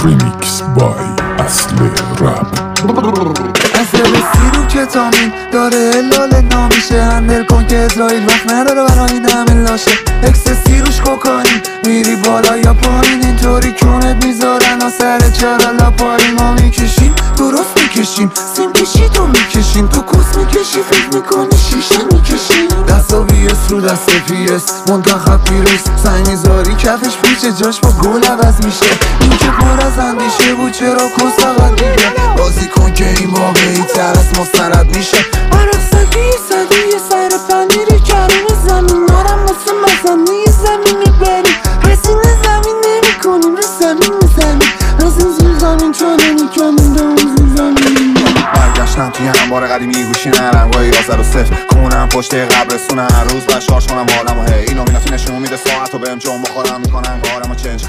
Remix by اصل رپ. اصل سیرو کتامین داره الاله نامیشه. هندل کن که اسرائیل وقت نداره برای این همه لاشه. اکسسی روش کوکائین میری بالا یا پایین، اینطوری کونت میذارن و سر چرا لاپایی. ما میکشیم درست میکشیم، سیم کشی تو میکشیم، تو کس میکشی فکر میکنی شیشه میکشیم. دستا بیس رو دست پیس منتخب پیرس، سنگ میذاری کفش پیچه جاش با گل عوض میشه. این که پر از اندیشه بود چرا کس فقط دیگه بازی کن که این واقعی تر از مستند میشه. عرق سگی صدی سر پنیری کریم زمین نارم مثل مزنی زمین میبریم. رسین زمین نمی کنیم رو زمین میزنیم، رسین زیر زمین چون نمی کنیم دوزی زمین. برگشتم توی انبار قدیمی گوشی نرنگای 11 و 0 کونم پشت قبرستون هر روز بشارش کنم حالم و هی اینو مینفی نشون میده ساعت و بهم جون بخورم میکنن کارم و چنج.